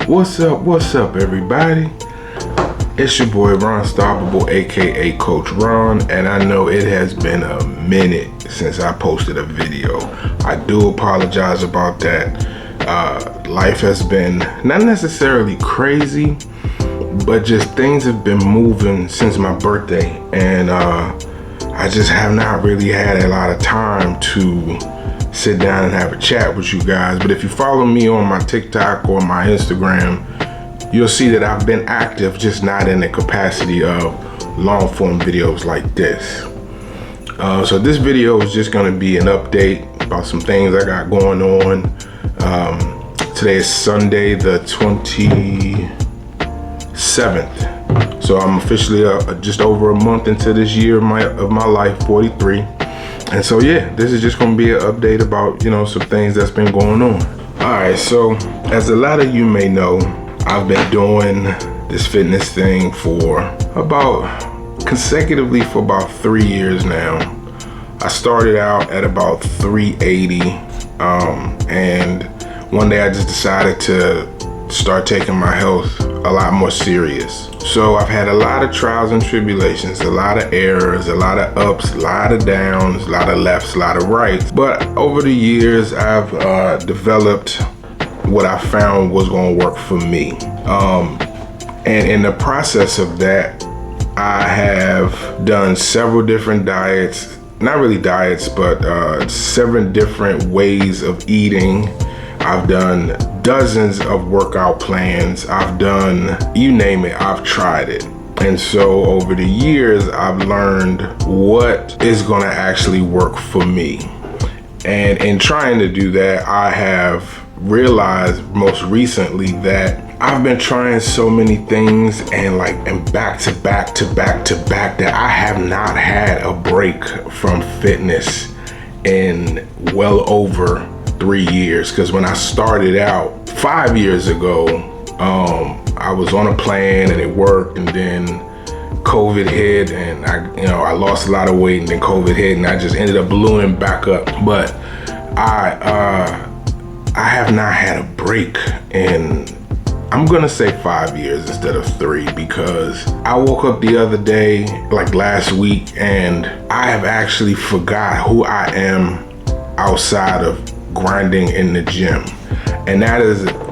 What's up, everybody? It's your boy Ron Stoppable, aka Coach Ron, and I know it has been a minute since I posted a video. I do apologize about that. Life has been not necessarily crazy, but just things have been moving since my birthday, and I just have not really had a lot of time to sit down and have a chat with you guys. But if you follow me on my TikTok or my Instagram, you'll see that I've been active, just not in the capacity of long form videos like this. So this video is just gonna be an update about some things I got going on. Today is Sunday the 27th. So I'm officially just over a month into this year of my life, 43. And so yeah, this is just gonna be an update about, some things that's been going on. All right, so as a lot of you may know, I've been doing this fitness thing consecutively for about 3 years now. I started out at about 380, and one day I just decided to start taking my health a lot more serious. So I've had a lot of trials and tribulations, a lot of errors, a lot of ups, a lot of downs, a lot of lefts, a lot of rights. But over the years, I've developed what I found was gonna work for me. And in the process of that, I have done several different diets, not really diets, but 7 different ways of eating. I've done dozens of workout plans. I've done, you name it, I've tried it. And so over the years, I've learned what is gonna actually work for me. And in trying to do that, I have realized most recently that I've been trying so many things and back to back that I have not had a break from fitness in well over 3 years. Because when I started out 5 years ago, I was on a plan and it worked, and then COVID hit, and I lost a lot of weight, and then COVID hit, and I just ended up ballooning back up. But I have not had a break in, I'm gonna say 5 years instead of 3, because I woke up the other day, like last week, and I have actually forgot who I am outside of grinding in the gym. And that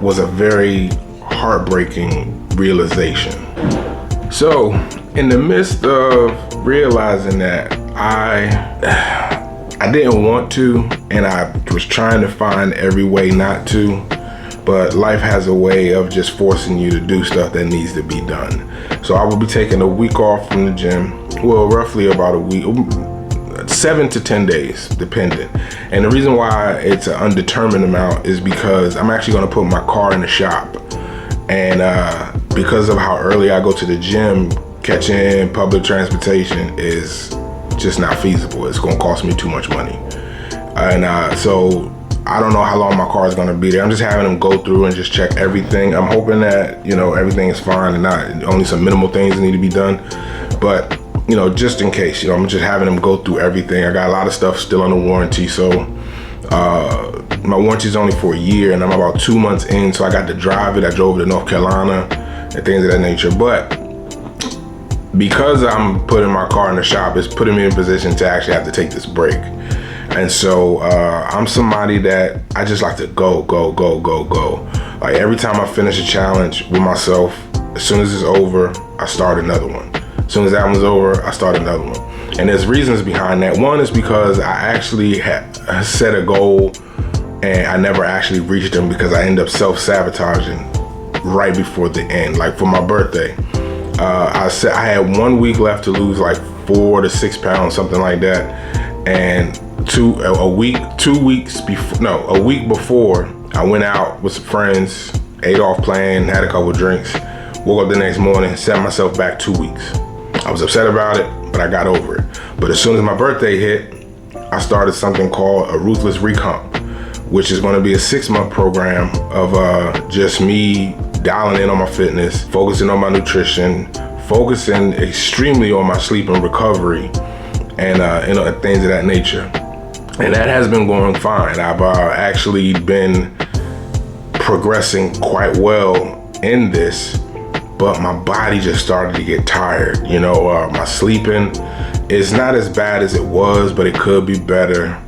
was a very heartbreaking realization. So in the midst of realizing that I didn't want to, and I was trying to find every way not to, but life has a way of just forcing you to do stuff that needs to be done. So I will be taking a week off from the gym, well, roughly about a week, 7 to 10 days, depending. And the reason why it's an undetermined amount is because I'm actually gonna put my car in the shop. And because of how early I go to the gym, catching public transportation is just not feasible. It's gonna cost me too much money. And so I don't know how long my car is gonna be there. I'm just having them go through and just check everything. I'm hoping that, everything is fine and not only some minimal things need to be done. But, just in case, I'm just having them go through everything. I got a lot of stuff still under warranty. So my warranty is only for a year, and I'm about 2 months in. So I got to drive it. I drove it to North Carolina and things of that nature. But because I'm putting my car in the shop, it's putting me in a position to actually have to take this break. And so I'm somebody that I just like to go. Like every time I finish a challenge with myself, as soon as it's over, I start another one. As soon as that one's over, I start another one. And there's reasons behind that. One is because I actually set a goal and I never actually reached them, because I end up self-sabotaging right before the end. Like for my birthday, I had 1 week left to lose like 4 to 6 pounds, something like that. And a week before, I went out with some friends, ate off plan, had a couple drinks, woke up the next morning, set myself back 2 weeks. I was upset about it, but I got over it. But as soon as my birthday hit, I started something called a Ruthless Recomp, which is gonna be a 6-month program of just me dialing in on my fitness, focusing on my nutrition, focusing extremely on my sleep and recovery, and things of that nature. And that has been going fine. I've actually been progressing quite well in this, but my body just started to get tired. My sleeping is not as bad as it was, but it could be better.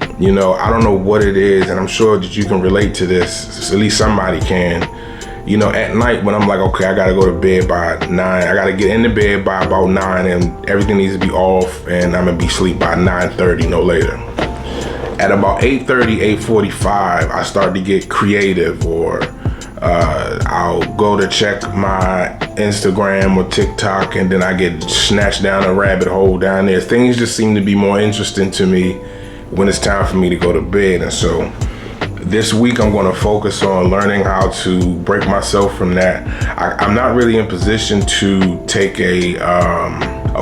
I don't know what it is, and I'm sure that you can relate to this. At least somebody can. At night when I'm like, okay, I gotta go to bed by 9. I gotta get into bed by about 9, and everything needs to be off, and I'm gonna be asleep by 9:30, no later. At about 8:30, 8:45, I start to get creative, or I'll go to check my Instagram or TikTok, and then I get snatched down a rabbit hole down there. Things just seem to be more interesting to me when it's time for me to go to bed. And so this week I'm going to focus on learning how to break myself from that. I'm not really in position to take a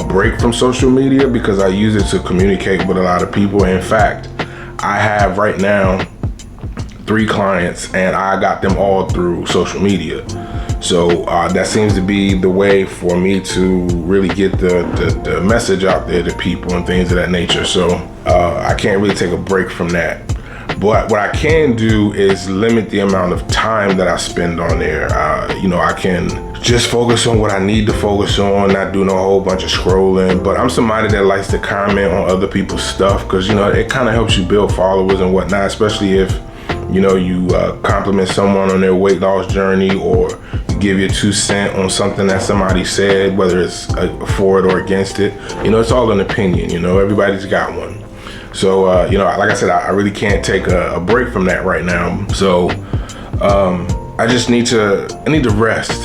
break from social media because I use it to communicate with a lot of people. In fact, I have right now 3 clients, and I got them all through social media. So that seems to be the way for me to really get the message out there to people and things of that nature. So I can't really take a break from that. But what I can do is limit the amount of time that I spend on there. I can just focus on what I need to focus on, not doing a whole bunch of scrolling. But I'm somebody that likes to comment on other people's stuff because, it kind of helps you build followers and whatnot, especially if you compliment someone on their weight loss journey, or you give your 2 cents on something that somebody said, whether it's for it or against it. It's all an opinion. Everybody's got one. So, like I said, I really can't take a break from that right now. So I just need to rest.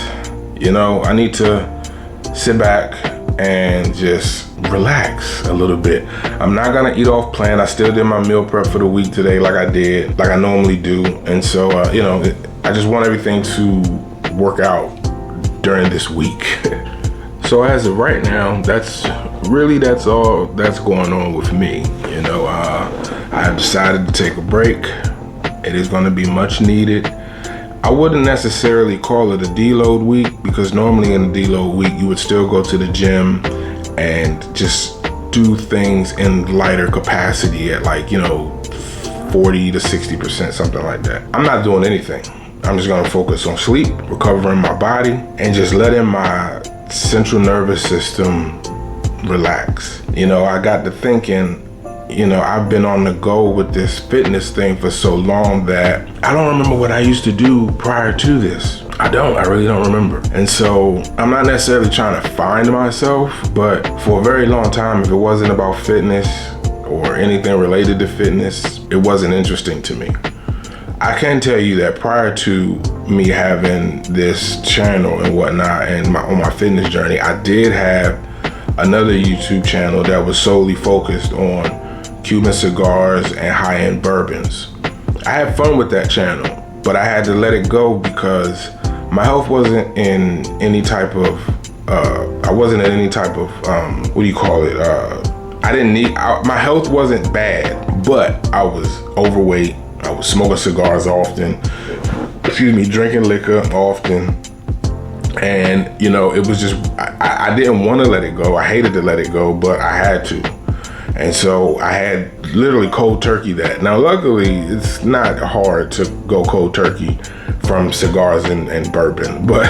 I need to sit back and just relax a little bit. I'm not gonna eat off plan. I still did my meal prep for the week today, like I normally do. And so, I just want everything to work out during this week. So as of right now, that's all that's going on with me. I have decided to take a break. It is going to be much needed. I wouldn't necessarily call it a deload week, because normally in a deload week, you would still go to the gym and just do things in lighter capacity at 40 to 60%, something like that. I'm not doing anything. I'm just gonna focus on sleep, recovering my body, and just letting my central nervous system relax. I got to thinking, I've been on the go with this fitness thing for so long that I don't remember what I used to do prior to this. I really don't remember. And so I'm not necessarily trying to find myself, but for a very long time, if it wasn't about fitness or anything related to fitness, it wasn't interesting to me. I can tell you that prior to me having this channel and whatnot and on my fitness journey, I did have another YouTube channel that was solely focused on Cuban cigars and high-end bourbons. I had fun with that channel, but I had to let it go because my health wasn't in any type of, my health wasn't bad, but I was overweight. I was smoking cigars often, drinking liquor often. And, it was just, I didn't want to let it go. I hated to let it go, but I had to. And so I had literally cold turkey that. Now, luckily, it's not hard to go cold turkey from cigars and bourbon, but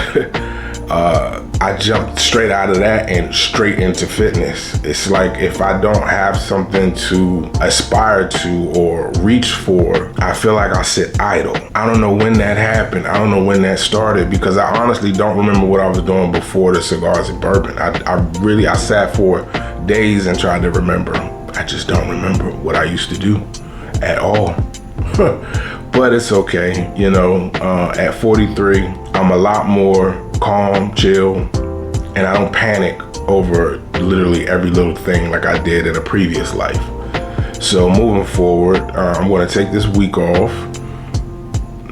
I jumped straight out of that and straight into fitness. It's like if I don't have something to aspire to or reach for, I feel like I sit idle. I don't know when that happened. I don't know when that started, because I honestly don't remember what I was doing before the cigars and bourbon. I sat for days and tried to remember. I just don't remember what I used to do at all. But it's okay, at 43, I'm a lot more calm, chill, and I don't panic over literally every little thing like I did in a previous life. So moving forward, I'm gonna take this week off,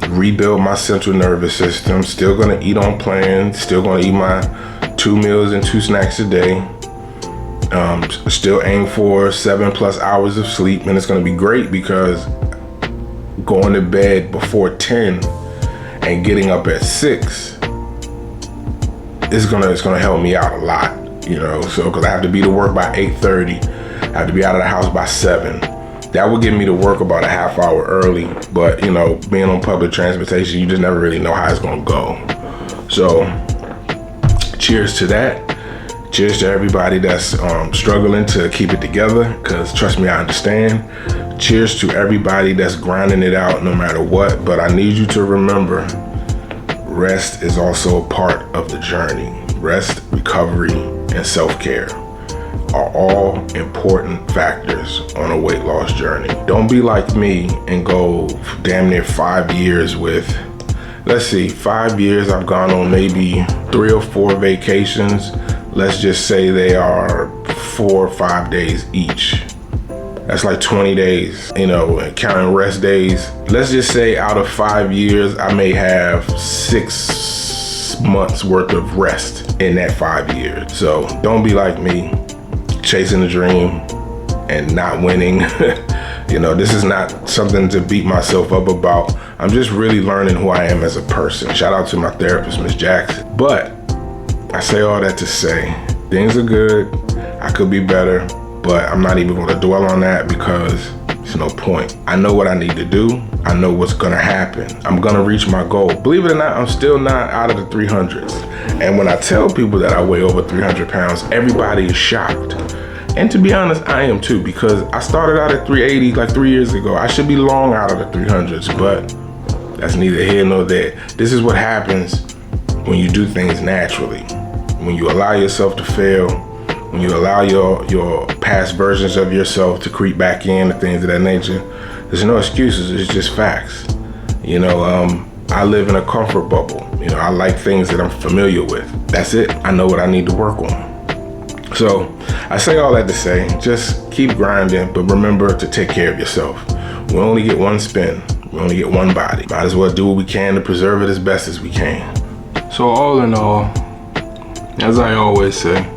rebuild my central nervous system, still gonna eat on plan, still gonna eat my 2 meals and 2 snacks a day. Still aim for 7+ hours of sleep, and it's gonna be great because going to bed before 10 and getting up at 6 is gonna help me out a lot, so because I have to be to work by 8:30, I have to be out of the house by 7. That would get me to work about a half hour early, but being on public transportation, you just never really know how it's gonna go. So cheers to that. Cheers to everybody that's struggling to keep it together, because trust me, I understand. Cheers to everybody that's grinding it out no matter what. But I need you to remember, rest is also a part of the journey. Rest, recovery, and self-care are all important factors on a weight loss journey. Don't be like me and go damn near 5 years with, let's see, 5 years I've gone on maybe 3 or 4 vacations. Let's just say they are 4 or 5 days each. That's like 20 days, you know, counting rest days. Let's just say out of 5 years, I may have 6 months worth of rest in that 5 years. So don't be like me, chasing a dream and not winning. You know, this is not something to beat myself up about. I'm just really learning who I am as a person. Shout out to my therapist, Miss Jackson. But I say all that to say, things are good. I could be better, but I'm not even gonna dwell on that because there's no point. I know what I need to do. I know what's gonna happen. I'm gonna reach my goal. Believe it or not, I'm still not out of the 300s. And when I tell people that I weigh over 300 pounds, everybody is shocked. And to be honest, I am too, because I started out at 380 like 3 years ago. I should be long out of the 300s, but that's neither here nor there. This is what happens when you do things naturally. When you allow yourself to fail, when you allow your past versions of yourself to creep back in and things of that nature, there's no excuses, it's just facts. You know, I live in a comfort bubble. You know, I like things that I'm familiar with. That's it, I know what I need to work on. So I say all that to say, just keep grinding, but remember to take care of yourself. We only get one spin, we only get one body. Might as well do what we can to preserve it as best as we can. So all in all, as I always say,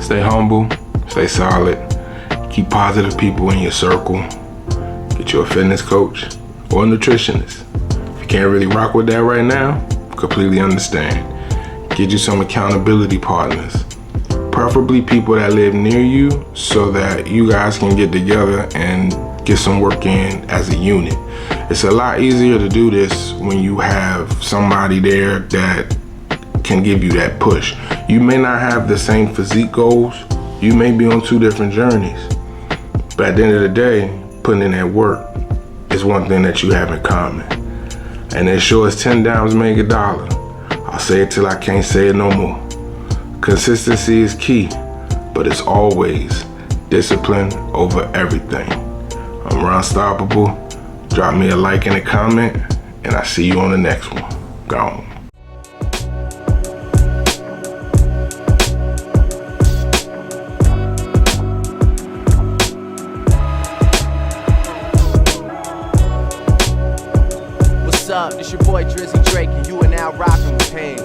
stay humble, stay solid, keep positive people in your circle, get you a fitness coach or a nutritionist. If you can't really rock with that right now, completely understand. Get you some accountability partners, preferably people that live near you so that you guys can get together and get some work in as a unit. It's a lot easier to do this when you have somebody there that can give you that push. You may not have the same physique goals. You may be on 2 different journeys. But at the end of the day, putting in that work is one thing that you have in common. And as sure as 10 dimes make a dollar, I'll say it till I can't say it no more. Consistency is key, but it's always discipline over everything. I'm Unstoppable. Drop me a like and a comment, and I'll see you on the next one. Gone. What's up? This your boy Drizzy Drake, and you are now rocking with Pain.